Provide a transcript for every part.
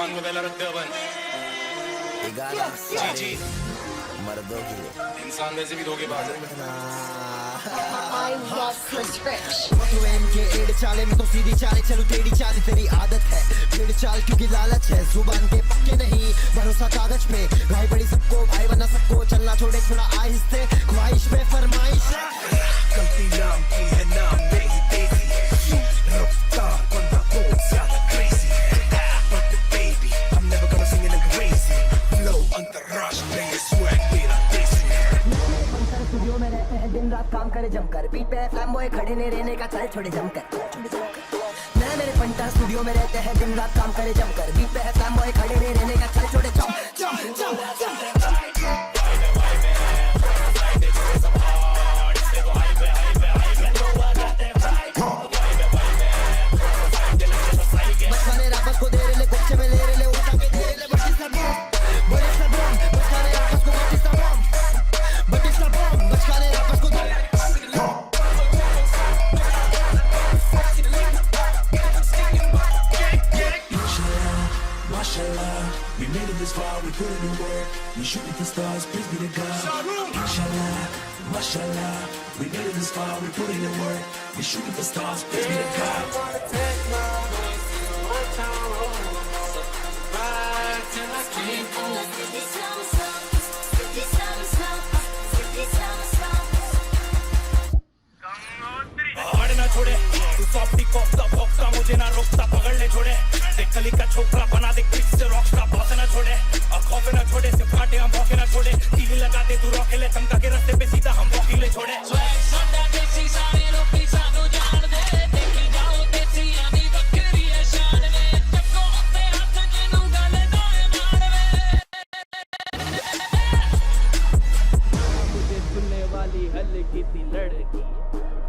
जुबान को पहला रखते अपन जी जी मर्दों के लिए इंसान वैसे भी धोखेबाज है। I love Chris Rich. तू के एड़ चाले में तो सीधी चाले चलू तेरी चाल तेरी आदत है भीड़ चाल क्योंकि लालच है जुबान के पक्के नहीं भरोसा कागज पे भाई बड़ी सबको भाई बना सबको चलना छोड़े थोड़ा आहिस्ते ख्वाहिश पे फरमाइश गलती नाम की है नाम नहीं तेजी रफ्तार बंदा बहुत ज्यादा crazy but baby I'm never gonna sing it like crazy flow अंतरराष्ट्रीय swag मेरा देसी स्टूडियो में रहते हैं दिन रात काम करे जमकर बीट पे फ्लैम बॉय खड़े ने रहने का चल छोड़े जमकर मैं मेरे पंटा स्टूडियो में रहते हैं दिन रात काम करे जमकर बीट पे फ्लैम बॉय खड़े ने रहने का चल छोड़े जम बचकाने रापस को दे रहे ले गुच्छे में ले रहे ले उठा के दे रहे ले बड़ी सा बम बचकाने रापस को बड़ी सा बम बचकाने रापस को Mashallah, we made it this far, we put it in work. We shooting for stars, please be the God. Inshallah, mashallah, we made it this far, we put it in work. We shooting for stars, please be the God. ना छोड़े तू softy कॉफ्ता Buxa मुझे ना रोकता पकड़ ले छोड़े देख कली का छोकरा बना दे क्लिक से रॉकस्टार बॉस ना छोड़े और खौफ ना छोड़े सिर्फ काटे हम भौंके ना छोड़े टीवी लगा दे तू रॉके ले चमका के रास्ते पे सीधा हम वॉकिंग ले छोड़े मुझे सुनने वाली हल्की थी लड़की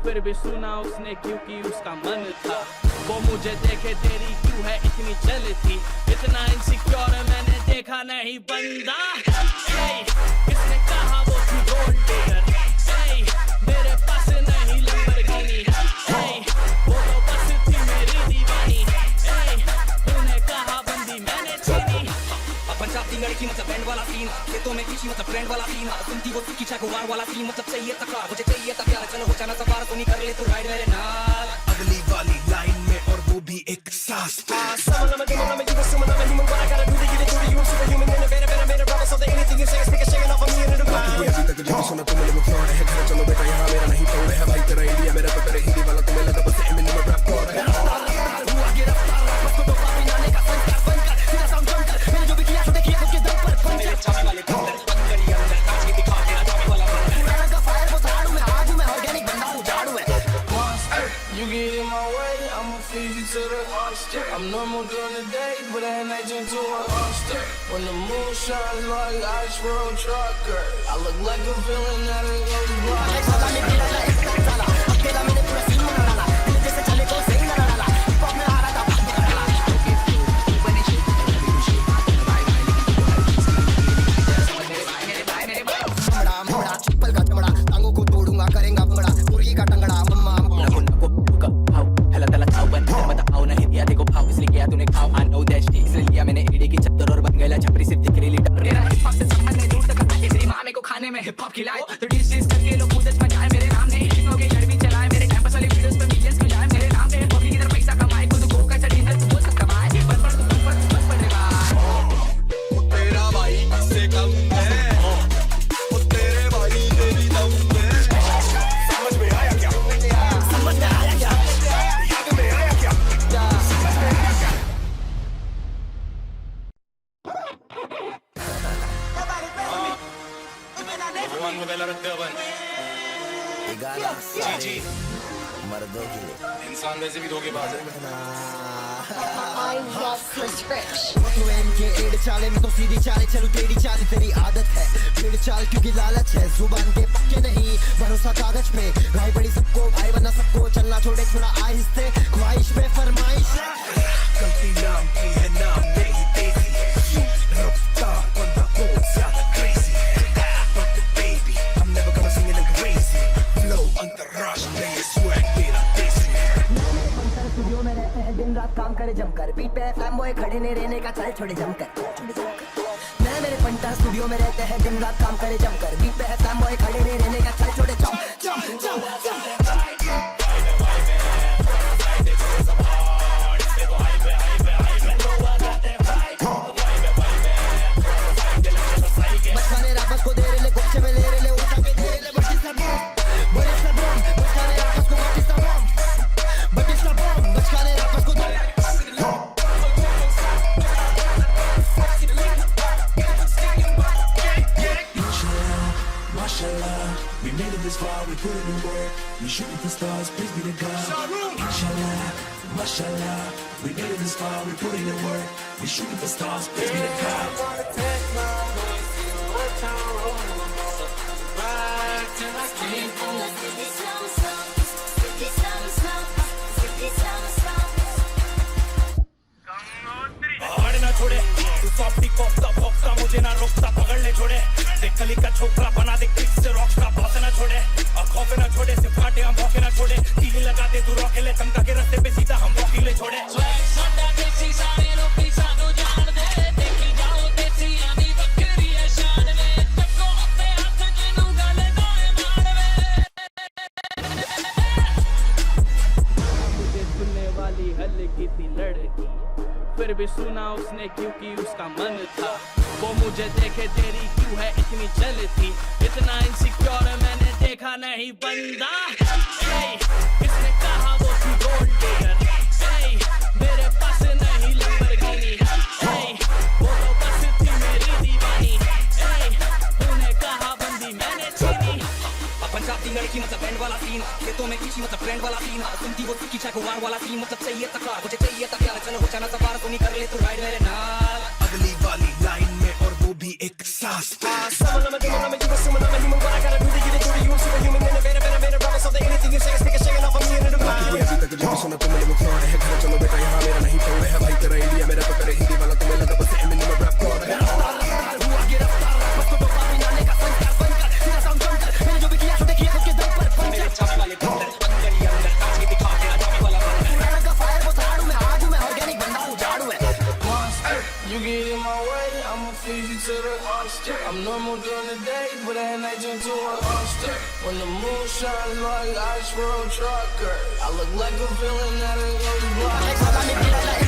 फिर भी सुना उसने क्योंकि उसका मन था वो मुझे देखे तेरी क्यों है इतनी चलती इतना इनसिक्योर मैंने देखा नहीं बंदा किसने कहा वो थी गोल्ड डिगर मेरे पास नहीं लंबरगिनी वो तो बस थी मेरी दीवानी तूने कहा बंदी मैंने छीनी पंजाबी लड़की मतलब बैंड वाला सीन खेतों में किसी मतलब फ्रेंड वाला सीन सुनती वो की चाकुवार वाला सीन मतलब चाहिए तकार मुझे चाहिए था प्यार चलो हो जाना सवार तो नहीं कर ले तू राइड मेरे नाल अगली वाली लाइन में और वो भी एक सांस पे सुना तुम लोग फ्रॉड है घर चलो बेटा यहाँ मेरा नहीं तोड़ है भाई तेरा इंडिया मेरा तो तेरे हिंदी वाला तुम्हें लगा बस एमिन में रैप कर है You get in my way, I'ma feed you to the monster. I'm normal during the day, but at night turn to a monster. When the moon shines like ice road trucker, I look like a villain that it goes blind. खाने में hip hop खिलाओ तो dishes करके लोग कूदत मचाए मेरे नाम ने इश्कों के जड़ भी चलाए मेरे कैंपस वाले वीडियोस पे मिलियंस को जाए मेरे नाम ने हिप हॉप की तरह पैसा कमाए खुद को कैसा डिनर तू बोल सकता भाई बन रे भाई तेरा भाई से कम है वो तेरे भाई तेरी दम है समझ में आया क्या याद में आया क्या जुबान को पहला रखते अपन जी जी मर्दों के लिए इंसान वैसे भी धोखेबाज है। I love Chris Rich. तू के एड़ चाले में तो सीधी चाले चलू तेरी चाल तेरी आदत है भीड़ चाल क्योंकि लालच है जुबान के पक्के नहीं भरोसा कागज पे भाई बड़ी सबको भाई बना सबको चलना छोड़े थोड़ा आहिस्ते ख्वाहिश पे फरमाइश गलती नाम की है नाम नहीं तेजी रफ्तार बंदा बहुत ज्यादा crazy but baby I'm never gonna sing it like crazy flow अंतरराष्ट्रीय swag मेरा देसी स्टूडियो में रहते हैं दिन रात काम करे जमकर बीट पे फ्लैम बॉय खड़े ने रहने का चल छोड़े जमकर मैं मेरे पंटा स्टूडियो में रहते हैं दिन रात काम करे जमकर बीट पे फ्लैम बॉय खड़े ने रहने का चल छोड़े जम जम जम जम बचकाने रापस को दे रहे ले गुच्छे में ले रहे ले उठा के दे रहे ले बटिस्टा बम बचकाने रापस को बटिस्टा बम बचकाने रापस को दे Mashallah, we made it this far, we put in the work. We shooting for stars, please be the God. Inshallah, mashallah, we made it this far, we put in the work. We shooting for stars, please be the God. पहाड़ ना छोड़े तू softy kofta फोक्ता मुझे ना रोकता पकड़ ले छोड़े देख कली का छोकरा बना दे क्लिक से रॉक का बॉस ना छोड़े और खौफे ना छोड़े सिर्फ काटे हम भौके ना छोड़े टीली लगाते तू रॉकेले चमका के रास्ते पे सीधा हम वकीले छोड़े वाली हल्की थी लड़की फिर भी सुना उसने क्योंकि उसका मन था वो मुझे देखे तेरी क्यों है इतनी जलती इतना इनसिक्योर मैंने देखा नहीं बंदा किसने कहा वो थी गोल्ड डिगर मेरे पास नहीं लंबरगिनी वो तो बस थी मेरी दीवानी तूने कहा बंदी मैंने छीनी पंजाब की लड़की मतलब बैंड वाला सीन खेतों में किसी मतलब ट्रेंड वाला सीन सुनती वो की चाकुवार वाला सीन मतलब चाहिए तकरार मुझे चाहिए तकरार चलो हो जाना सवार तो नहीं कर ले तू राइड मेरे नाल अगली वाली लाइन में और वो भी एक सांस अभी तक जो सुना तो मेरे मुखिया है घर चलो बेटा यहाँ मेरा नहीं छोड़ है भाई तेरा इंडिया मेरा तो करे हिंदी वाला तुम्हें लगा बस एमिनी में रैप कर You get in my way, I'ma feed you to the monster. I'm normal during the day, but at night turn to a monster. When the moon shines like ice road trucker, I look like a villain that ain't gonna block.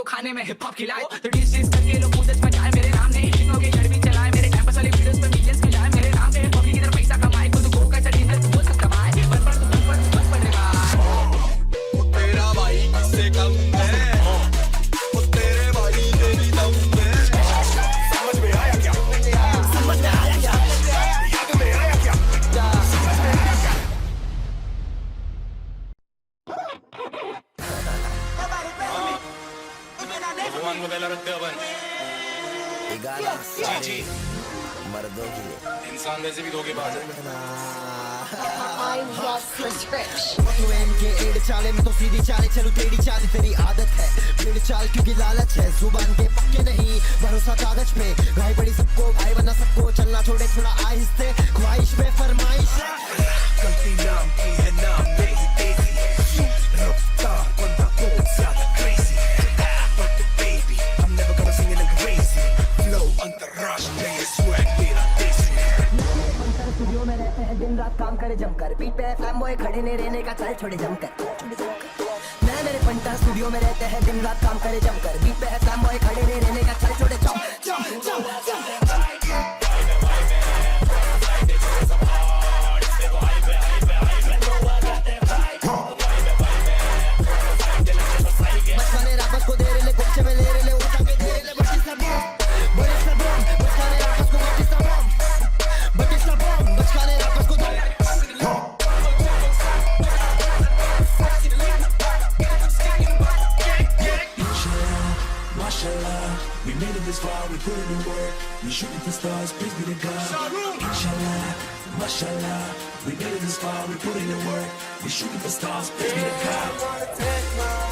खाने में hip hop खिलाओ तो district करके लोग कूदत मचाए मेरे नाम ने इश्कों के जड़ भी चलाए मेरे कैंपस वाले वीडियोस पे मिलियंस के जाए मेरे नाम पे पब्लिक की तरफ पैसा कमाए खुद को कैसा डिनर तू बोल सकता भाई पर तू बस पड़ रहा तेरा भाई किससे कम है वो तेरे भाई तेरी दम है समझ में आया क्या याद में आया क्या भगवान को पहला रखते अपन जी मर्दों की इंसान वैसे भी धोखेबाज है I love Chris Rich. तू के एड चाले में तो सीधी चाले चलू टेढ़ी चाल तेरी आदत है भीड़ चाल क्योंकि लालच है जुबान के पक्के नहीं भरोसा कागज पे भाई बड़ी सबको भाई बना सबको चलना छोड़े थोड़ा आहिस्ते ख्वाहिश पे फरमाइश गलती नाम की है नाम नहीं तेजी रफ्तार बंदा बहुत ज्यादा crazy but baby I'm never gonna sing it like crazy flow अंतरराष्ट्रीय swag मेरा देसी स्टूडियो में रहते हैं दिन रात काम करे जमकर बीट पे फ्लैम बॉय खड़े ने रहने का चल छोड़े जमकर मैं मेरे पंटा स्टूडियो में रहते हैं दिन रात काम करे जमकर बीट पे फ्लैम बॉय खड़े ने रहने का चल छोड़े जम जम जम जम बचकाने रापस को दे रहे ले गुच्छे में ले रहे ले उठा के दे रहे ले बटिस्टा बम बचकाने रापस को बटिस्टा बम बचकाने रापस को Mashallah Inshallah, we made it this far, we put in the work. We shooting for stars, praise be to God. Inshallah, mashallah, we made it this far, we put in the work. We shooting for stars, praise be to God.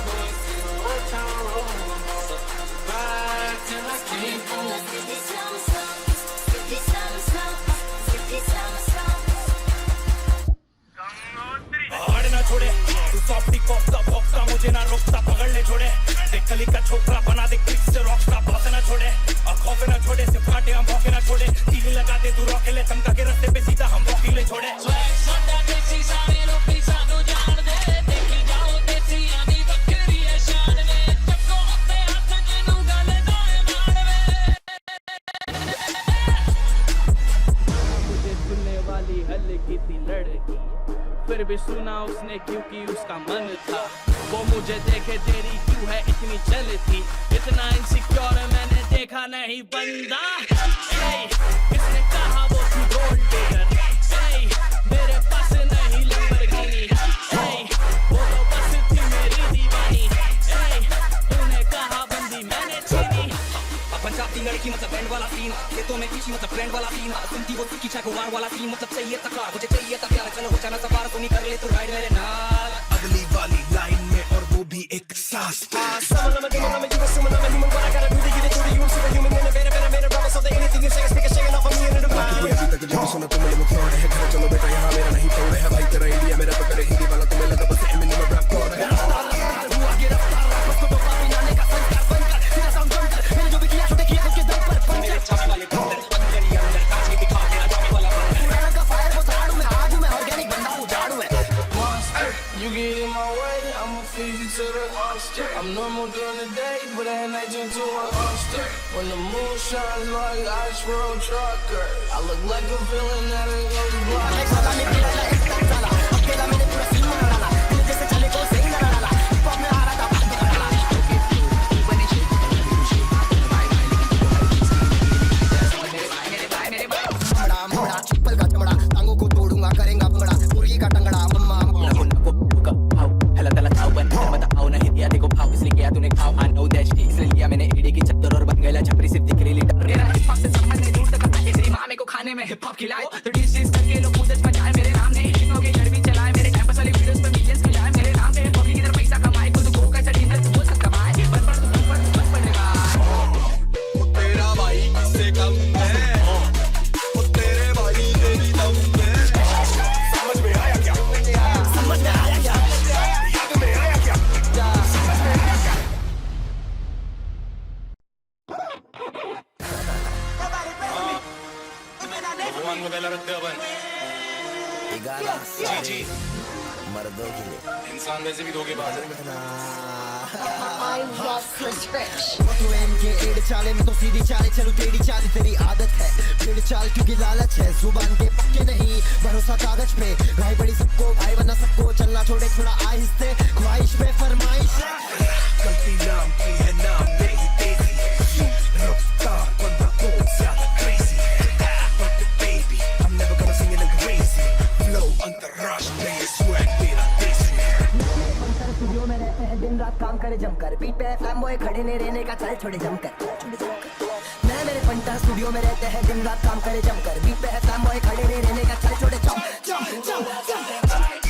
हाड़ ना छोड़े तू softy कॉफ्ता Buxa मुझे ना रोकता पकड़ ले छोड़े देख कली का छोकरा बना दे क्लिक से रॉकस्टार बॉस ना छोड़े और खौफे ना छोड़े सिर्फ काटे हम भौंके ना छोड़े टीवी लगाते तू रॉकेले चमका के रास्ते पे सीधा हम वकीले छोड़े मुझे सुनने वाली हल्की थी लड़की फिर भी सुना उसने क्योंकि उसका मन था वो मुझे देखे तेरी क्यों है इतनी चलती इतना इनसिक्योर मैंने देखा नहीं बंदा किसने कहा वो थी गोल्ड डिगर मेरे पास नहीं लंबरगिनी वो तो बस थी मेरी दीवानी तूने कहा बंदी मैंने छीनी पंजाबी लड़की मतलब बैंड वाला सीन खेतों में पीछी मतलब ब्रांड वाला सीन सुनती वो सुखी गुवार वाला सीन मतलब चाहिए तकरार मुझे चाहिए था प्यार चलो हो जाना सवार तो नहीं कर ले तो राइड मेरे नाल अगली वाली लाइन में और वो भी एक सास पास अभी तक जो सुना तुम लोग फ्रॉड है घर चलो बेटा यहाँ मेरा नहीं तोड़ है भाई तेरा इंडिया मेरा तो करे हिंदी वाला तुम्हें लगा बस मिनिमम रैप कोड है You get in my way, I'ma feed you to the monster. I'm normal during the day, but at night turn to a monster. When the moon shines like ice road trucker, I look like a villain that it goes blind. I know that shit इसलिए मैंने AD की चद्दर और बन गया छपरी सिर्फ दिख रही लीटर मेरा हिप हॉप से संबंध नहीं दूर तक आए तेरी माँ मेरे को खाने में हिप हॉप खिलाए तो डिस करके लोग पूछ मचाए मेरे नाम ने हिटों के घर भी चलाए मेरे कैंपस वाली वीडियोस पे मिलियंस खिलाए मेरे नाम पे बॉबी की तरह पैसा कमाए खुद को कैसा डिनर तू वो सब कमाए बस पड़ेगा तेरा भाई किससे कम है वो तेरे भाई तेरी दम है समझ में आया क्या समझ में आया क्या याद में आया क्या समझ में आया क्या भगवान को पहला रखते अपन जी मर्दों के लिए इंसान वैसे भी धोखेबाज है I love prescription. तू इनके एड़ चाले में तो सीधी चाले चलो टेढ़ी चाल तेरी आदत है टेढ़ी चाल क्योंकि लालच है जुबान के पक्के नहीं भरोसा कागज पे भाई बड़ी सबको भाई बना सबको चलना छोड़े थोड़ा आहिस्ते ख्वाहिश पे फरमाइश गलती नाम की है नाम नहीं तेजी रफ्तार बंदा को ज्यादा crazy but baby I'm never gonna sing it like crazy flow अंतरराष्ट्रीय swag मेरा देसी स्टूडियो में रहते हैं दिन रात काम करे जमकर बीट पे फ्लैम बॉय खड़े नहीं रहने का चल छोड़े जमकर मैं मेरे पंटा स्टूडियो में रहते हैं दिन रात काम करे जमकर बीट पे फ्लैम बॉय खड़े नहीं रहने का चल छोड़े जम